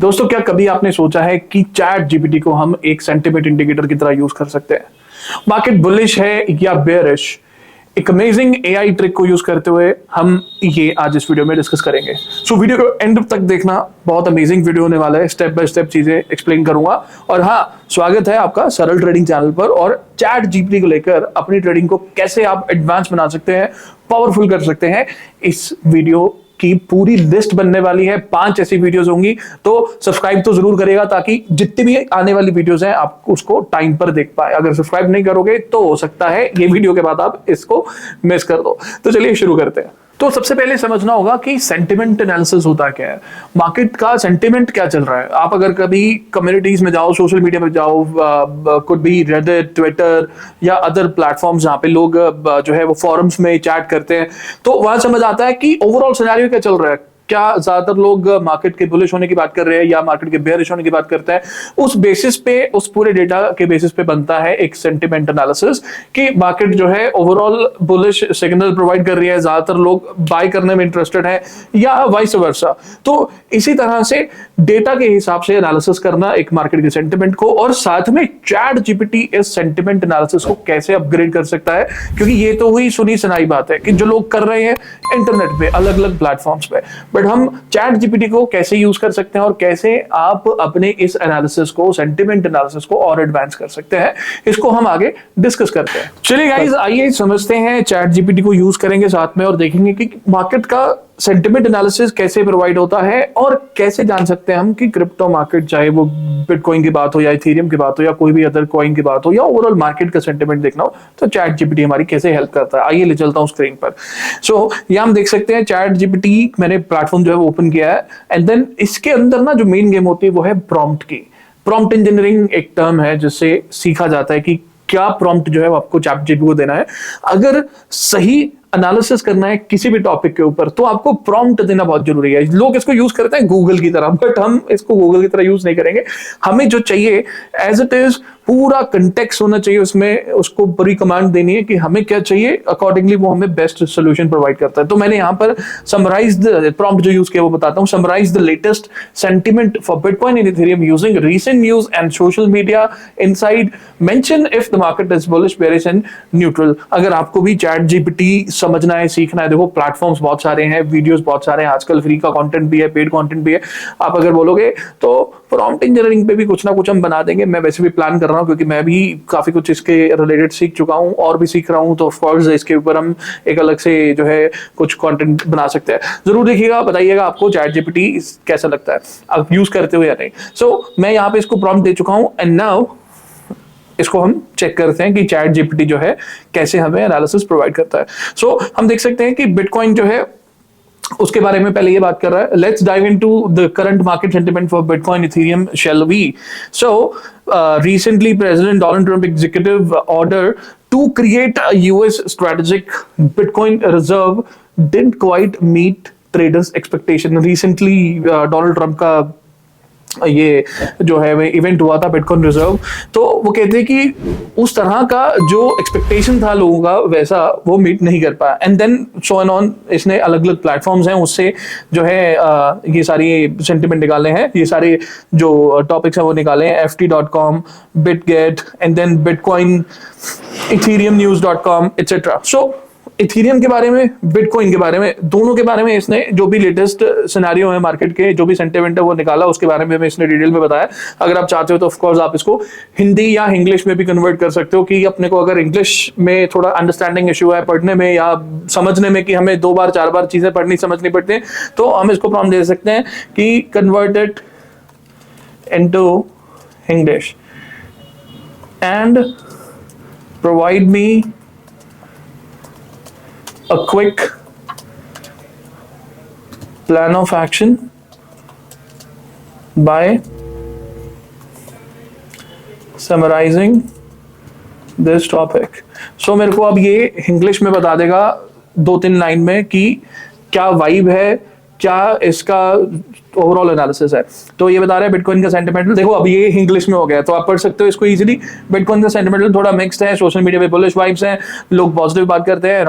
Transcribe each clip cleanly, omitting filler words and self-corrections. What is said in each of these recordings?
दोस्तों, क्या कभी आपने सोचा है कि चैट जीपीटी को हम एक सेंटीमेंट इंडिकेटर की तरह यूज कर सकते हैं? मार्केट बुलिश है या बेयरिश? एक अमेजिंग एआई ट्रिक को यूज करते हुए हम ये आज इस वीडियो में डिस्कस करेंगे। सो वीडियो को एंड तक देखना, बहुत अमेजिंग वीडियो होने वाला है। स्टेप बाय स्टेप चीजें एक्सप्लेन करूंगा। और हाँ, स्वागत है आपका सरल ट्रेडिंग चैनल पर। और चैट जीपीटी को लेकर अपनी ट्रेडिंग को कैसे आप एडवांस बना सकते हैं, पावरफुल कर सकते हैं, इस वीडियो की पूरी लिस्ट बनने वाली है। 5 ऐसी वीडियोस होंगी, तो सब्सक्राइब तो जरूर करेगा ताकि जितनी भी आने वाली वीडियोस हैं आप उसको टाइम पर देख पाए। अगर सब्सक्राइब नहीं करोगे तो हो सकता है ये वीडियो के बाद आप इसको मिस कर दो। तो चलिए शुरू करते हैं। तो सबसे पहले समझना होगा कि सेंटिमेंट एनालिसिस होता क्या है, मार्केट का सेंटिमेंट क्या चल रहा है। आप अगर कभी कम्युनिटीज में जाओ, सोशल मीडिया में जाओ, कुड बी रेडिट, ट्विटर या अदर प्लेटफॉर्म्स जहां पे लोग जो है वो फोरम्स में चैट करते हैं, तो वहां समझ आता है कि ओवरऑल सिनेरियो क्या चल रहा है। क्या ज्यादातर लोग मार्केट के बुलिश होने की बात कर रहे हैं या मार्केट के बेयरिश होने की बात करते हैं। उस बेसिस पे, उस पूरे डेटा के बेसिस पे बनता है एक सेंटिमेंट एनालिसिस कि मार्केट जो है ओवरऑल बुलिश सिग्नल प्रोवाइड कर रही है, ज्यादातर लोग बाय करने में इंटरेस्टेड है या वाइस वर्सा। तो इसी तरह से डेटा के हिसाब से एनालिसिस करना एक मार्केट के सेंटिमेंट को, और साथ में चैट जीपीटी इस सेंटिमेंट एनालिसिस को कैसे अपग्रेड कर सकता है। क्योंकि ये तो हुई सुनी सुनाई बात है कि जो लोग कर रहे हैं इंटरनेट पे, अलग अलग प्लेटफॉर्म्स पे, बट हम चैट जीपीटी को कैसे यूज कर सकते हैं और कैसे आप अपने इस एनालिसिस को, सेंटिमेंट एनालिसिस को और एडवांस कर सकते हैं, इसको हम आगे डिस्कस करते हैं। चलिए गाइस, आइए समझते हैं। चैट जीपीटी को यूज करेंगे साथ में और देखेंगे कि मार्केट का सेंटिमेंट एनालिसिस कैसे प्रोवाइड होता है और कैसे जान सकते हैं हम कि क्रिप्टो मार्केट, चाहे वो बिटकॉइन की बात हो या इथेरियम की बात हो या कोई भी अदर कॉइन की बात हो या ओवरऑल मार्केट का सेंटिमेंट देखना हो, तो चैट जीपीटी हमारी कैसे हेल्प करता है। आइए ले चलता हूं स्क्रीन पर। सो यहाँ हम देख सकते हैं चैट जीपीटी, मैंने प्लेटफॉर्म जो है वो ओपन किया है। एंड देन इसके अंदर ना जो मेन गेम होती है वो है प्रॉम्प्ट की। प्रॉम्प्ट इंजीनियरिंग एक टर्म है जिससे सीखा जाता है कि क्या प्रॉम्प्ट जो है वो आपको चैट जीपीटी को देना है। अगर सही एनालिसिस करना है किसी भी टॉपिक के ऊपर तो आपको प्रॉम्प्ट देना बहुत जरूरी है। लोग इसको यूज करते हैं गूगल की तरह, बट हम इसको गूगल की तरह यूज नहीं करेंगे। हमें जो चाहिए एज इट इज पूरा कंटेक्स्ट होना चाहिए उसमें, उसको पूरी कमांड देनी है कि हमें क्या चाहिए, अकॉर्डिंगली वो हमें बेस्ट सोल्यूशन प्रोवाइड करता है। तो मैंने यहाँ पर समराइज द प्रॉम्प्ट जो यूज किया वो बताता हूँ। Summarize the latest sentiment for bitcoin in Ethereum using recent news and social media inside, mention if the market is bullish, bearish and neutral. अगर आपको भी चैट जीपीटी समझना है, सीखना है, देखो प्लेटफॉर्म्स बहुत सारे हैं, वीडियोस बहुत सारे हैं, आजकल फ्री का कंटेंट भी है, पेड कंटेंट भी है। आप अगर बोलोगे तो प्रॉम्प्ट इंजीनियरिंग पे भी कुछ ना कुछ हम बना देंगे। मैं वैसे भी प्लान कर रहा हूं क्योंकि मैं भी काफी कुछ इसके रिलेटेड सीख चुका हूं और भी सीख रहा हूं। तो ऑफ कोर्स इसके ऊपर हम एक अलग से जो है कुछ कंटेंट बना सकते हैं। जरूर देखिएगा, बताइएगा आपको चैट जीपीटी कैसा लगता है, आप यूज करते हो या नहीं। सो मैं यहाँ पे इसको प्रॉम्प्ट दे चुका हूं एंड नाउ इसको हम चेक करते हैं कि चैट जीपीटी जो है कैसे हमें एनालिसिस प्रोवाइड करता है। सो हम देख सकते हैं कि बिटकॉइन जो है उसके बारे में पहले ये बात कर रहा है। Let's dive into the current market sentiment for bitcoin Ethereum shall we. So recently President Donald Trump executive order to create a US strategic Bitcoin reserve didn't quite meet traders expectation. Recently Donald Trump का ये जो है वो event हुआ था bitcoin reserve, तो वो कहते हैं कि उस तरह का जो एक्सपेक्टेशन था लोगों का वैसा वो मीट नहीं कर पाया। And then so and on, इसने अलग अलग प्लेटफॉर्म्स हैं उससे जो है ये सारी सेंटिमेंट निकाले हैं, ये सारे जो टॉपिक्स हैं वो निकाले हैं। ft.com, bitget and then bitcoin, ethereumnews.com etc. So Ethereum के बारे में, बिटकॉइन के बारे में, दोनों के बारे में इसने जो भी लेटेस्ट सिनेरियो है मार्केट के, जो भी सेंटिमेंट है वो निकाला, उसके बारे में इसने डिटेल में बताया। अगर आप चाहते हो तो ऑफ कोर्स आप इसको हिंदी या इंग्लिश में भी कन्वर्ट कर सकते हो कि अपने को अगर इंग्लिश में थोड़ा अंडरस्टैंडिंग इशू है पढ़ने में या समझने में, कि हमें 2 बार 4 बार चीजें पढ़नी समझनी पड़ती है, तो हम इसको प्रॉम्प्ट दे सकते हैं कि convert it into English and provide me a quick plan of action by summarizing this topic. So मेरे को अब ये इंग्लिश में बता देगा 2-3 लाइन में कि क्या वाइब है, क्या इसका ओवरऑल एनालिसिस है। तो ये बता रहा है बिटकॉइन का सेंटिमेंटल, देखो अब ये इंग्लिश में हो गया तो आप पढ़ सकते हो इसको इजीली। बिटकॉइन का सेंटिमेंटल थोड़ा मिक्स्ड है, सोशल मीडिया पे बुलिश वाइब्स हैं, लोग पॉजिटिव बात करते हैं,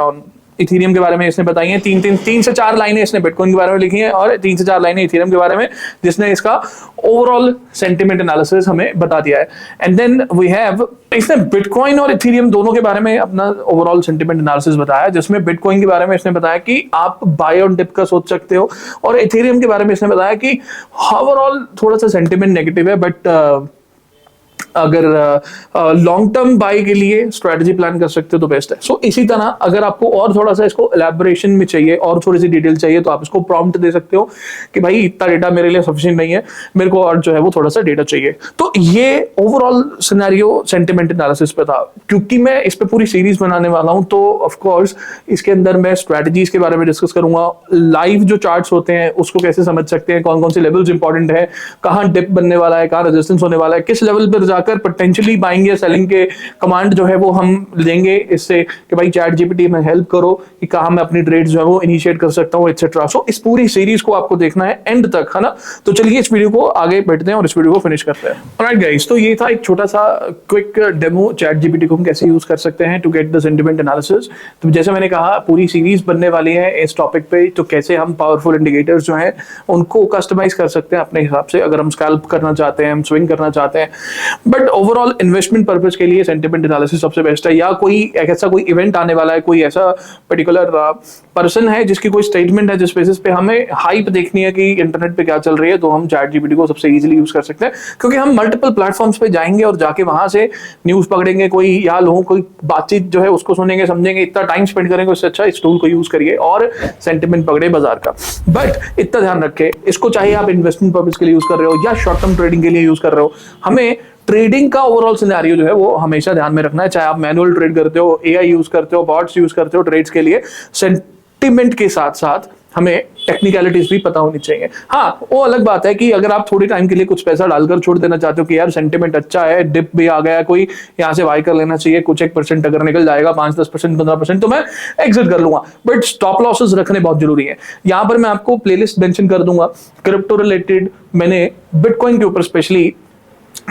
इथेरियम के बारे में इसने बताई हैं, तीन से चार लाइनें इसने बिटकॉइन के बारे में लिखी हैं और 3 से 4 लाइनें इथेरियम के बारे में, जिसने इसका ओवरऑल सेंटिमेंट एनालिसिस हमें बता दिया है। एंड देन वी हैव, इसने बिटकॉइन और इथेरियम दोनों के बारे में अपना ओवरऑल सेंटिमेंट एनालिसिस बताया, जिसमें बिटकॉइन के बारे में इसने बताया कि आप बाय ऑन डिप का सोच सकते हो, और इथेरियम के बारे में इसने बताया कि ओवरऑल थोड़ा सा सेंटिमेंट नेगेटिव है, बट अगर लॉन्ग टर्म बाय के लिए स्ट्रेटजी प्लान कर सकते हो तो बेस्ट है। सो इसी तरह अगर आपको और थोड़ा सा इसको एलैबोरेशन में चाहिए और थोड़ी सी डिटेल चाहिए तो आप इसको प्रॉम्प्ट दे सकते हो कि भाई इतना डेटा मेरे लिए सफिशिएंट नहीं है, मेरे को और जो है वो थोड़ा सा डेटा चाहिए। तो ये ओवरऑल सिनेरियो सेंटिमेंट एनालिसिस पे था। क्योंकि मैं इस पे पूरी सीरीज बनाने वाला हूं तो ऑफ कोर्स इसके अंदर मैं स्ट्रेटजीज के बारे में डिस्कस करूंगा, लाइव जो चार्ट्स होते हैं उसको कैसे समझ सकते हैं, कौन कौन से लेवल्स इंपॉर्टेंट है, कहां डिप बनने वाला है, कहां रेजिस्टेंस होने वाला है, किस लेवल पर जाकर पोटेंशियली बाइंग या सेलिंग के कमांड जो है वो हम देंगे इससे कि भाई चैट जीपीटी में हेल्प करो कि कहां मैं अपनी ट्रेड्स जो है वो इनिशिएट कर सकता हूं एटसेट्रा। सो इस पूरी सीरीज को आपको देखना है एंड तक, है ना। तो चलिए इस वीडियो को आगे बढ़ते हैं और इस वीडियो को फिनिश करते हैं। ऑलराइट गाइस, तो ये था एक छोटा सा क्विक डेमो, चैट जीपीटी को हम कैसे यूज कर सकते हैं to get the sentiment analysis. तो जैसे मैंने कहा पूरी सीरीज बनने वाली है इस टॉपिक पे, तो कैसे हम पावरफुल इंडिकेटर्स जो हैं उनको कस्टमाइज कर सकते हैं अपने हिसाब से, अगर हम स्कैल्प करना चाहते हैं, हम स्विंग करना चाहते हैं। बट ओवरऑल इन्वेस्टमेंट पर्पस के लिए सेंटिमेंट एनालिसिस सबसे बेस्ट है। या कोई ऐसा कोई इवेंट आने वाला है, कोई ऐसा पर्टिकुलर पर्सन है जिसकी कोई स्टेटमेंट है जिस बेसिस पे हमें हाइप देखनी है कि इंटरनेट पे क्या चल रही है, तो हम चैट जीपीटी को सबसे इजीली यूज कर सकते हैं। क्योंकि हम मल्टीपल प्लेटफॉर्म्स पे जाएंगे और जाके वहां से न्यूज पकड़ेंगे, कोई या लोगों कोई बातचीत जो है उसको सुनेंगे, समझेंगे, इतना टाइम स्पेंड करेंगे, उससे अच्छा इस टूल को यूज करिए और सेंटिमेंट पकड़े बाजार का। बट इतना ध्यान रखे, इसको चाहे आप इन्वेस्टमेंट पर्पस के लिए यूज कर रहे हो या शॉर्ट टर्म ट्रेडिंग के लिए यूज कर रहे हो, हमें ट्रेडिंग का ओवरऑल सिनेरियो जो है वो हमेशा ध्यान में रखना है। चाहे आप मैनुअल ट्रेड करते हो, एआई यूज करते हो, बॉट्स यूज करते हो ट्रेड्स के लिए, सेंटिमेंट के साथ साथ हमें टेक्निकलिटीज भी पता होनी चाहिए। हाँ, वो अलग बात है कि अगर आप थोड़े टाइम के लिए कुछ पैसा डालकर छोड़ देना चाहते हो कि यार सेंटिमेंट अच्छा है, डिप भी आ गया, कोई यहाँ से बाय कर लेना चाहिए, कुछ 1% अगर निकल जाएगा, 5-10%, 15%, तो मैं एग्जिट कर लूंगा। बट स्टॉप लॉसेस रखने बहुत जरूरी है। यहाँ पर मैं आपको प्लेलिस्ट मेंशन कर दूंगा क्रिप्टो रिलेटेड। मैंने बिटकॉइन के ऊपर स्पेशली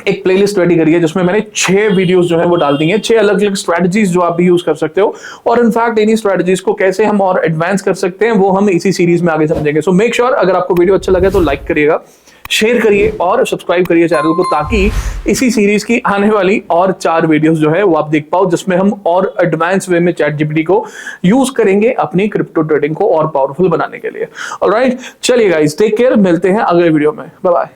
एक प्लेलिस्ट रेडी करी है जिसमें मैंने 6 वीडियोस जो है वो डाल दी हैं, 6 अलग अलग स्ट्रेटजीज जो आप भी यूज कर सकते हो। और इनफैक्ट इन्हीं स्ट्रेटजीज को कैसे हम और एडवांस कर सकते हैं वो हम इसी सीरीज में आगे समझेंगे। सो मेक श्योर अगर आपको वीडियो अच्छा लगे तो लाइक करिएगा, शेयर करिए और सब्सक्राइब करिए चैनल को, ताकि इसी सीरीज की आने वाली और 4 वीडियोस जो है वो आप देख पाओ, जिसमें हम और एडवांस वे में चैट जीपीटी को यूज करेंगे अपनी क्रिप्टो ट्रेडिंग को और पावरफुल बनाने के लिए। ऑलराइट, चलिए गाइस, टेक केयर, मिलते हैं अगले वीडियो में, बाय बाय।